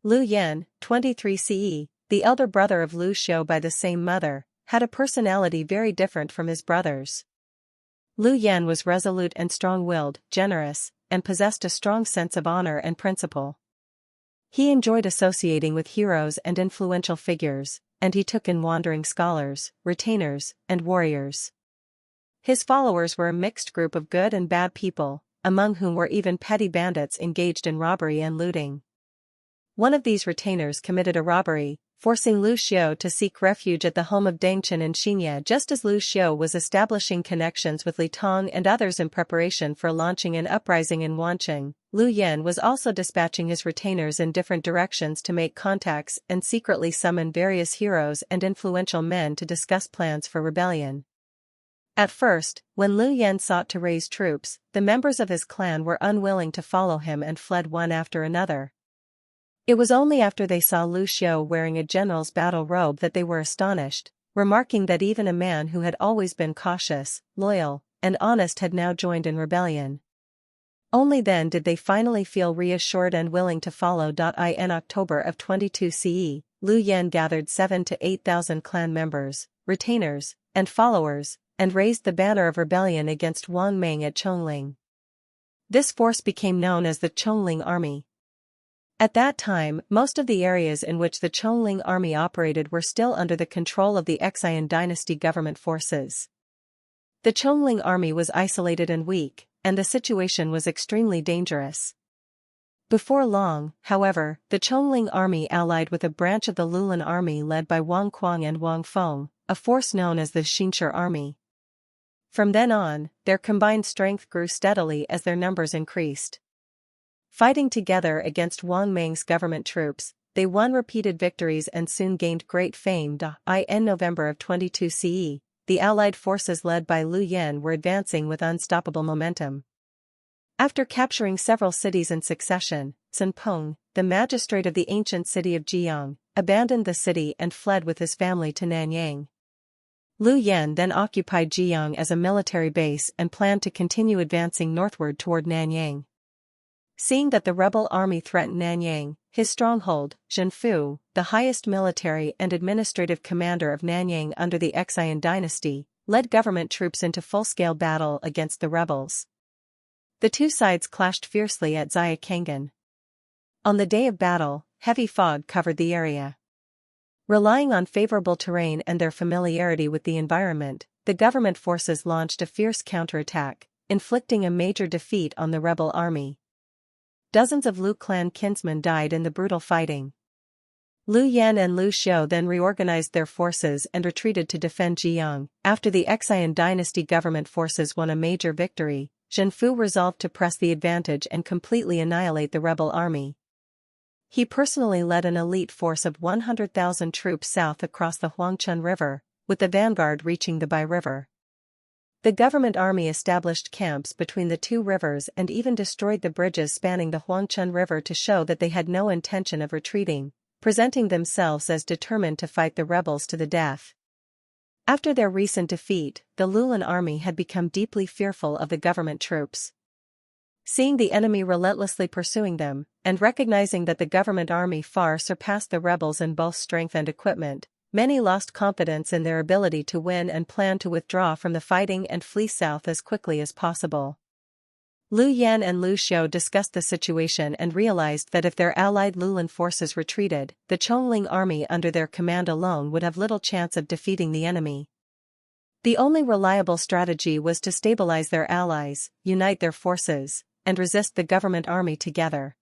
Lu Yan, 23 CE, the elder brother of Lu Xiu by the same mother, had a personality very different from his brothers. Lu Yan was resolute and strong-willed, generous, and possessed a strong sense of honor and principle. He enjoyed associating with heroes and influential figures, and he took in wandering scholars, retainers, and warriors. His followers were a mixed group of good and bad people, among whom were even petty bandits engaged in robbery and looting. One of these retainers committed a robbery, forcing Lu Xiu to seek refuge at the home of Deng Chen in Xinye just as Lu Xiu was establishing connections with Li Tong and others in preparation for launching an uprising in Wancheng. Lu Yan was also dispatching his retainers in different directions to make contacts and secretly summon various heroes and influential men to discuss plans for rebellion. At first, when Lu Yan sought to raise troops, the members of his clan were unwilling to follow him and fled one after another. It was only after they saw Lu Xiu wearing a general's battle robe that they were astonished, remarking that even a man who had always been cautious, loyal, and honest had now joined in rebellion. Only then did they finally feel reassured and willing to follow. In October of 22 CE, Lu Yan gathered 7,000 to 8,000 clan members, retainers, and followers, and raised the banner of rebellion against Wang Mang at Chongling. This force became known as the Chongling Army. At that time, most of the areas in which the Chongling army operated were still under the control of the Xian dynasty government forces. The Chongling army was isolated and weak, and the situation was extremely dangerous. Before long, however, the Chongling army allied with a branch of the Lulan army led by Wang Quang and Wang Feng, a force known as the Xinshi army. From then on, their combined strength grew steadily as their numbers increased. Fighting together against Wang Mang's government troops, they won repeated victories and soon gained great fame. In November of 22 CE, the allied forces led by Lu Yan were advancing with unstoppable momentum. After capturing several cities in succession, Sun Peng, the magistrate of the ancient city of Jiang, abandoned the city and fled with his family to Nanyang. Lu Yan then occupied Jiang as a military base and planned to continue advancing northward toward Nanyang. Seeing that the rebel army threatened Nanyang, his stronghold, Zhenfu, the highest military and administrative commander of Nanyang under the Xian dynasty, led government troops into full-scale battle against the rebels. The two sides clashed fiercely at Xiakangan. On the day of battle, heavy fog covered the area. Relying on favorable terrain and their familiarity with the environment, the government forces launched a fierce counterattack, inflicting a major defeat on the rebel army. Dozens of Lu clan kinsmen died in the brutal fighting. Lu Yan and Lu Xiu then reorganized their forces and retreated to defend Jiang. After the Xian dynasty government forces won a major victory, Zhenfu resolved to press the advantage and completely annihilate the rebel army. He personally led an elite force of 100,000 troops south across the Huangchun River, with the vanguard reaching the Bai River. The government army established camps between the two rivers and even destroyed the bridges spanning the Huangchun River to show that they had no intention of retreating, presenting themselves as determined to fight the rebels to the death. After their recent defeat, the Lulan army had become deeply fearful of the government troops. Seeing the enemy relentlessly pursuing them, and recognizing that the government army far surpassed the rebels in both strength and equipment, many lost confidence in their ability to win and planned to withdraw from the fighting and flee south as quickly as possible. Lu Yan and Lu Xiu discussed the situation and realized that if their allied Lulan forces retreated, the Chongling army under their command alone would have little chance of defeating the enemy. The only reliable strategy was to stabilize their allies, unite their forces, and resist the government army together.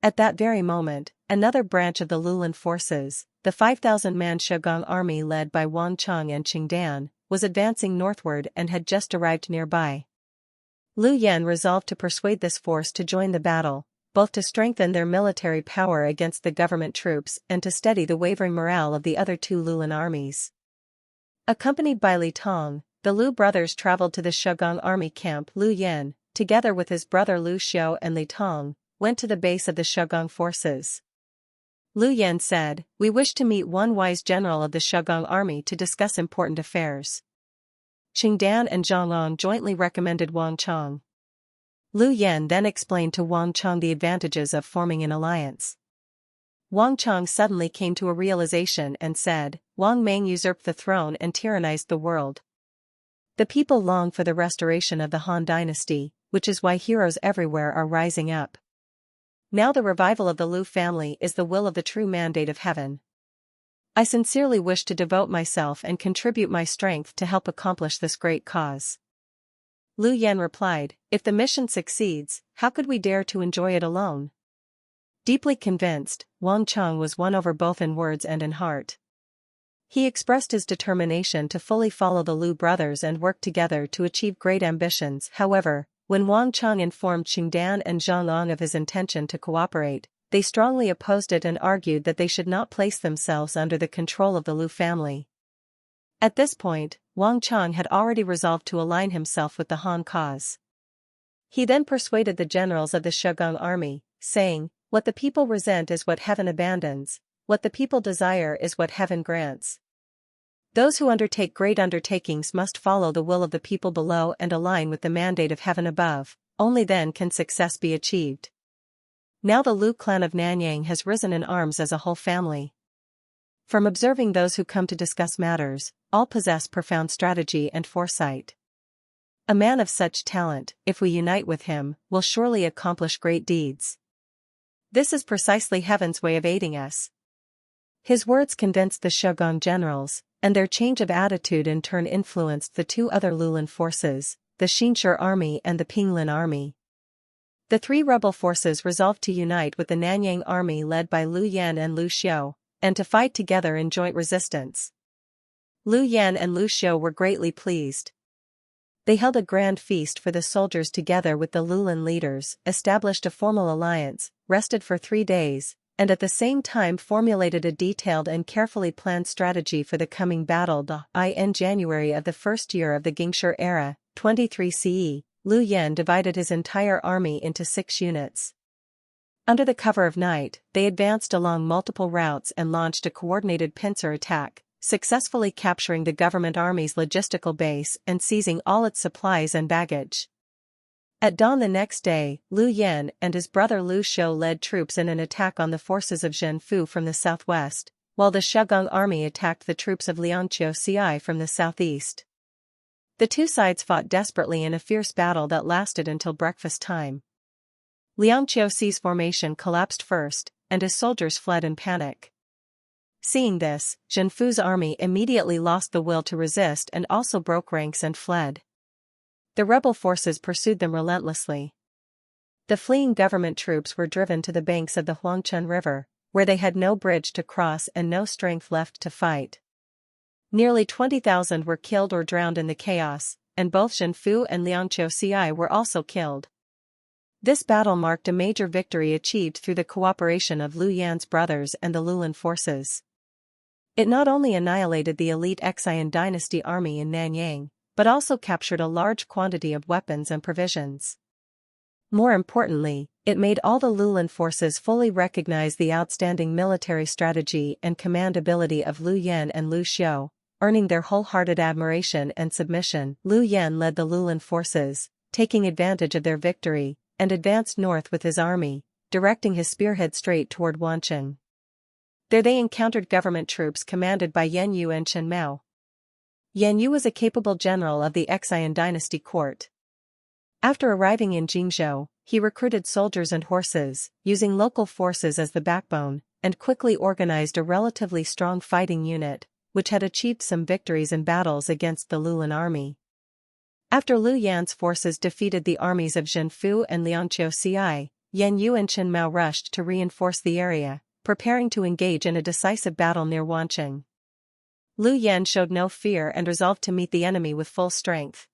At that very moment, another branch of the Lulan forces, the 5,000-man Shigong army led by Wang Cheng and Qingdan, was advancing northward and had just arrived nearby. Lu Yan resolved to persuade this force to join the battle, both to strengthen their military power against the government troops and to steady the wavering morale of the other two Lulan armies. Accompanied by Li Tong, the Lu brothers traveled to the Shigong army camp. Lu Yan, together with his brother Lu Xiu and Li Tong, went to the base of the Shigong forces. Lu Yan said, "We wish to meet one wise general of the Shigong army to discuss important affairs." Qingdan and Zhang jointly recommended Wang Cheng. Lu Yan then explained to Wang Cheng the advantages of forming an alliance. Wang Chang suddenly came to a realization and said, Wang Mang usurped the throne and tyrannized the world. The people long for the restoration of the Han dynasty, which is why heroes everywhere are rising up. Now the revival of the Lu family is the will of the true mandate of heaven. I sincerely wish to devote myself and contribute my strength to help accomplish this great cause. Lu Yan replied, if the mission succeeds, how could we dare to enjoy it alone? Deeply convinced, Wang Chang was won over both in words and in heart. He expressed his determination to fully follow the Lu brothers and work together to achieve great ambitions. However, when Wang Chang informed Qingdan and Zhang Ang of his intention to cooperate, they strongly opposed it and argued that they should not place themselves under the control of the Lu family. At this point, Wang Chang had already resolved to align himself with the Han cause. He then persuaded the generals of the Shegong army, saying, what the people resent is what heaven abandons, what the people desire is what heaven grants. Those who undertake great undertakings must follow the will of the people below and align with the mandate of heaven above, only then can success be achieved. Now the Lu clan of Nanyang has risen in arms as a whole family. From observing those who come to discuss matters, all possess profound strategy and foresight. A man of such talent, if we unite with him, will surely accomplish great deeds. This is precisely heaven's way of aiding us. His words convinced the Shogong generals, and their change of attitude in turn influenced the two other Lulin forces, the Xinshi army and the Pinglin army. The three rebel forces resolved to unite with the Nanyang army led by Lu Yan and Lu Xiu, and to fight together in joint resistance. Lu Yan and Lu Xiu were greatly pleased. They held a grand feast for the soldiers together with the Lulin leaders, established a formal alliance, rested for 3 days, and at the same time formulated a detailed and carefully planned strategy for the coming battle. In January of the first year of the Gingshi era, 23 CE, Lu Yan divided his entire army into 6 units. Under the cover of night, they advanced along multiple routes and launched a coordinated pincer attack, successfully capturing the government army's logistical base and seizing all its supplies and baggage. At dawn the next day, Lu Yan and his brother Lu Xiu led troops in an attack on the forces of Zhen Fu from the southwest, while the Shegong army attacked the troops of Liangqiu Ci from the southeast. The two sides fought desperately in a fierce battle that lasted until breakfast time. Liangqiu Ci's formation collapsed first, and his soldiers fled in panic. Seeing this, Zhen Fu's army immediately lost the will to resist and also broke ranks and fled. The rebel forces pursued them relentlessly. The fleeing government troops were driven to the banks of the Huangchun River, where they had no bridge to cross and no strength left to fight. Nearly 20,000 were killed or drowned in the chaos, and both Zhen Fu and Liangqiu Ci were also killed. This battle marked a major victory achieved through the cooperation of Lu Yan's brothers and the Lulin forces. It not only annihilated the elite Xian dynasty army in Nanyang, but also captured a large quantity of weapons and provisions. More importantly, it made all the Lulin forces fully recognize the outstanding military strategy and command ability of Lu Yan and Lu Xiu, earning their wholehearted admiration and submission. Lu Yan led the Lulin forces, taking advantage of their victory, and advanced north with his army, directing his spearhead straight toward Wancheng. There they encountered government troops commanded by Yan Yu and Chen Mao. Yan Yu was a capable general of the Xian dynasty court. After arriving in Jingzhou, he recruited soldiers and horses, using local forces as the backbone, and quickly organized a relatively strong fighting unit, which had achieved some victories in battles against the Lulin army. After Lu Yan's forces defeated the armies of Zhen Fu and Liangqiu Ci, Yan Yu and Chen Mao rushed to reinforce the area, preparing to engage in a decisive battle near Wancheng. Lu Yan showed no fear and resolved to meet the enemy with full strength.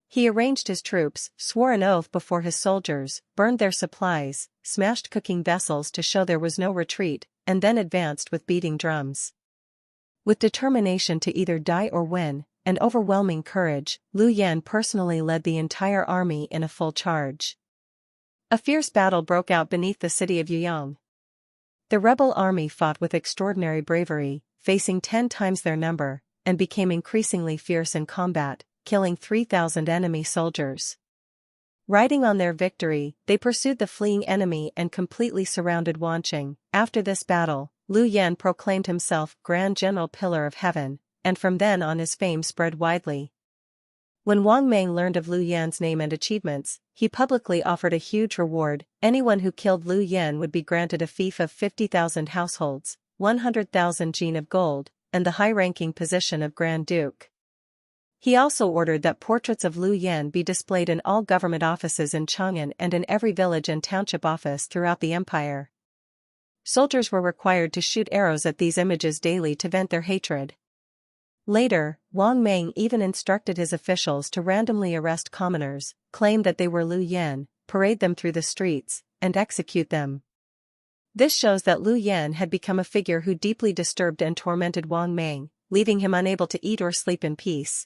He arranged his troops, swore an oath before his soldiers, burned their supplies, smashed cooking vessels to show there was no retreat, and then advanced with beating drums. With determination to either die or win, and overwhelming courage, Lu Yan personally led the entire army in a full charge. A fierce battle broke out beneath the city of Yuyang. The rebel army fought with extraordinary bravery, facing 10 times their number, and became increasingly fierce in combat, killing 3,000 enemy soldiers. Riding on their victory, they pursued the fleeing enemy and completely surrounded Wanqing. After this battle, Liu Yan proclaimed himself Grand General Pillar of Heaven, and from then on his fame spread widely. When Wang Mang learned of Liu Yan's name and achievements, he publicly offered a huge reward. Anyone who killed Liu Yan would be granted a fief of 50,000 households, 100,000 jin of gold, and the high-ranking position of Grand Duke. He also ordered that portraits of Liu Yan be displayed in all government offices in Chang'an and in every village and township office throughout the empire. Soldiers were required to shoot arrows at these images daily to vent their hatred. Later, Wang Mang even instructed his officials to randomly arrest commoners, claim that they were Liu Yan, parade them through the streets, and execute them. This shows that Liu Yan had become a figure who deeply disturbed and tormented Wang Mang, leaving him unable to eat or sleep in peace.